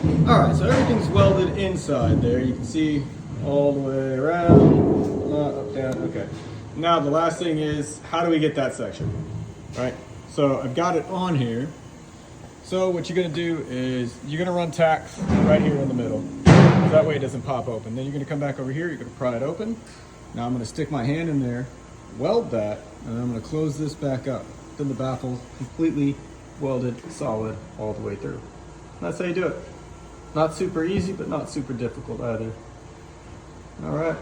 All right, so everything's welded inside there. You can see all the way around, up, down, okay. Now the last thing is, how do we get that section, right? So I've got it on here. So what you're gonna do is, you're gonna run tacks right here in the middle. That way it doesn't pop open. Then you're gonna come back over here, you're gonna pry it open. Now I'm gonna stick my hand in there, weld that, and then I'm gonna close this back up. Then the baffle's completely welded solid all the way through. That's how you do it. Not super easy, but not super difficult either. All right.